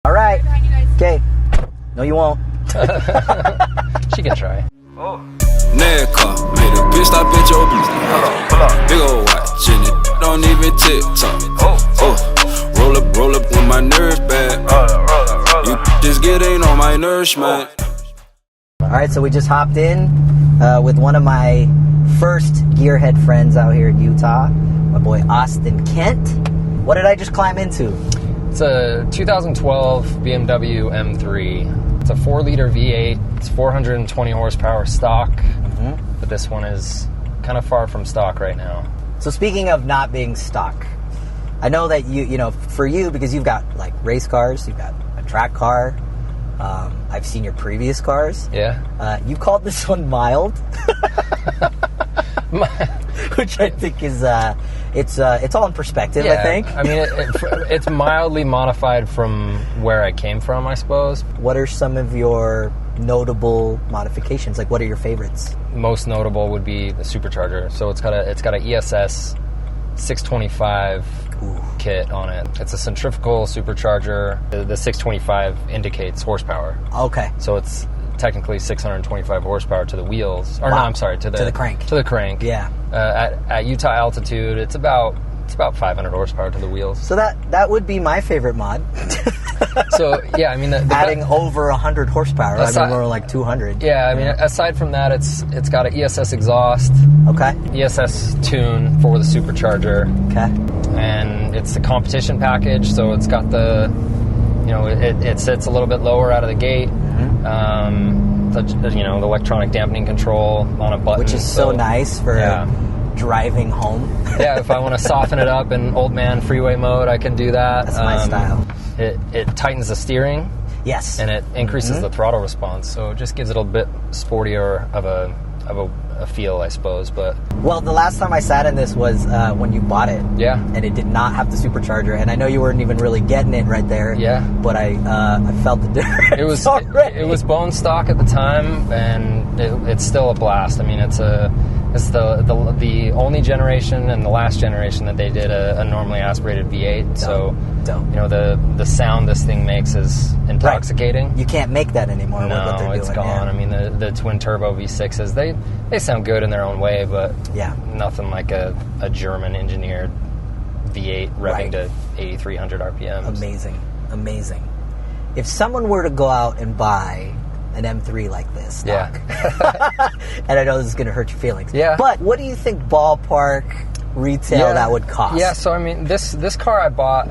All right. Okay. No, you won't. She can try. Oh. Car, made a bitch stop at your bitch. Big old watch in it, don't even TikTok. Roll up when my nerves bad. You just getting on my nerves, man. All right, so we just hopped in with one of my first gearhead friends out here in Utah, my boy Austin Kent. What did I just climb into? It's a 2012 BMW M3. It's a 4-liter V8. It's 420 horsepower stock, but this one is kind of far from stock right now. So speaking of not being stock, I know that you know, for you, because you've got like race cars, you've got a track car. I've seen your previous cars. Yeah. You called this one mild, which I think is it's all in perspective. Yeah, I think. I mean, it's mildly modified from where I came from, I suppose. What are some of your notable modifications? Like, what are your favorites? Most notable would be the supercharger. So it's got a ESS 625 kit on it. It's a centrifugal supercharger. The 625 indicates horsepower. Okay. So it's technically 625 horsepower to the wheels. Or no, I'm sorry, to the crank. To the crank. Yeah. At Utah altitude, it's about 500 horsepower to the wheels. So that would be my favorite mod. So yeah, I mean, adding over 100 horsepower. I mean, we're like 200. Yeah, I mean, aside from that, it's got an ESS exhaust. Okay. ESS tune for the supercharger. Okay. And it's a competition package, so it's got the, you know, it sits a little bit lower out of the gate. The electronic dampening control on a button, which is so nice for driving home. Yeah, if I want to soften it up in old man freeway mode, I can do that. That's my style. It tightens the steering. Yes. And it increases the throttle response, so it just gives it a bit sportier of a feel, I suppose. But well, the last time I sat in this was when you bought it. Yeah. And it did not have the supercharger, and I know you weren't even really getting it right there. Yeah. But I felt the difference. It was bone stock at the time, and it's still a blast. I mean, it's the only generation and the last generation that they did a normally aspirated V8. Dope. You know, the sound this thing makes is intoxicating. Right. You can't make that anymore. No, with what they're it's doing. gone. Yeah. I mean, the twin turbo V6s, they sound good in their own way, but yeah, nothing like a German engineered V8 revving to 8,300 RPMs. Amazing. If someone were to go out and buy an M3 like this stock, and I know this is going to hurt your feelings, but what do you think ballpark retail that would cost? Yeah, so I mean, this car I bought,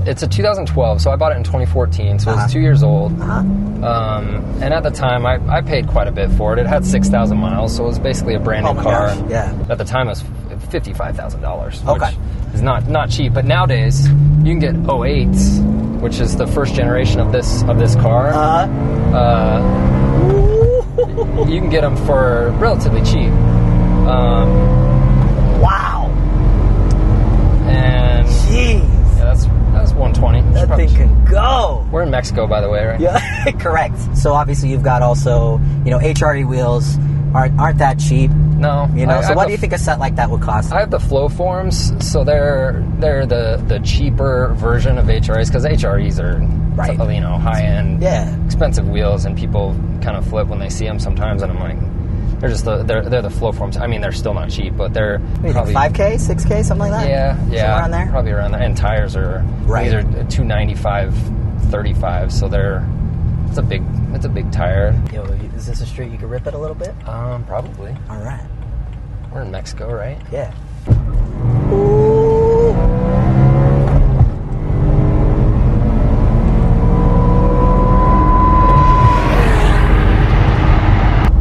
it's a 2012, so I bought it in 2014, so it's 2 years old. And at the time, I paid quite a bit for it. It had 6,000 miles, so it was basically a brand new car. Gosh. Yeah. At the time, it was $55,000, which is not cheap. But nowadays, you can get 08s, which is the first generation of this car. You can get them for relatively cheap. Wow. And jeez. Yeah, that's 120. That thing can go. We're in Mexico, by the way, right? Yeah, correct. So obviously you've got also, HRE wheels aren't that cheap. No. So what do you think a set like that would cost? I have the flow forms, so they're the cheaper version of HREs, because HREs are high end, expensive wheels, and people kind of flip when they see them sometimes, and I'm like, they're just they're the flow forms. I mean, they're still not cheap, but they're probably 5K, 6K, something like that. Yeah, somewhere around there. Probably around there. And tires are these are 295, 35, so it's a big tire. Is this a street you could rip it a little bit? Probably. All right. We're in Mexico, right? Yeah. Ooh.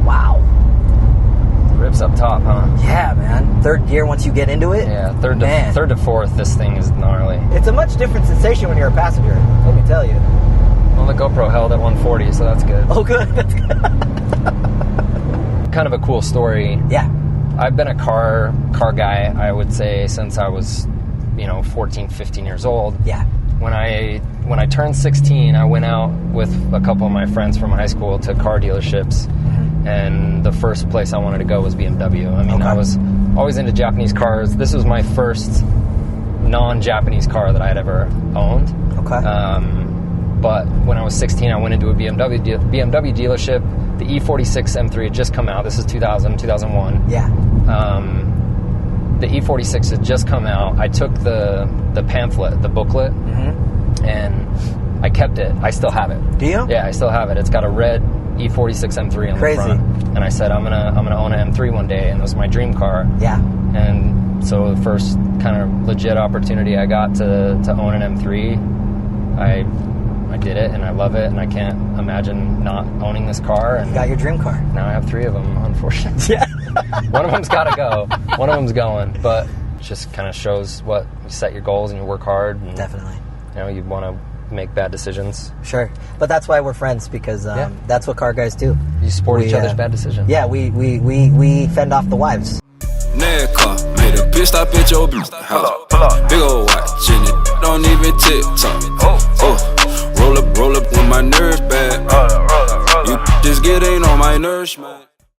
Wow. Rips up top, huh? Yeah, man. Third gear once you get into it. Yeah, third to fourth, this thing is gnarly. It's a much different sensation when you're a passenger, let me tell you. Well, the GoPro held at 140, so that's good. Oh, good. That's good. Kind of a cool story. Yeah. I've been a car guy, I would say, since I was, 14, 15 years old. Yeah. When I turned 16, I went out with a couple of my friends from high school to car dealerships, and the first place I wanted to go was BMW. I mean, I was always into Japanese cars. This was my first non-Japanese car that I had ever owned. Okay. But when I was 16, I went into a BMW dealership. The E46 M3 had just come out. This is 2001. Yeah. The E46 had just come out. I took the pamphlet, the booklet, and I kept it. I still have it. Do you? Yeah, I still have it. It's got a red E46 M3 on the front. And I said, I'm gonna own an M3 one day, and it was my dream car. Yeah. And so the first kind of legit opportunity I got to own an M3, I did it, and I love it, and I can't imagine not owning this car. And you got your dream car. Now I have 3 of them, unfortunately. Yeah. One of them's got to go. One of them's going. But it just kind of shows what you set your goals and you work hard. And, definitely. You know, you want to make bad decisions. Sure. But that's why we're friends, because that's what car guys do. You support each other's bad decisions. Yeah, we fend off the wives. Car made a bitch stop at your house. Big old watch and it don't even TikTok. Roll up when my nerves bad. You just getting on my nerves, man.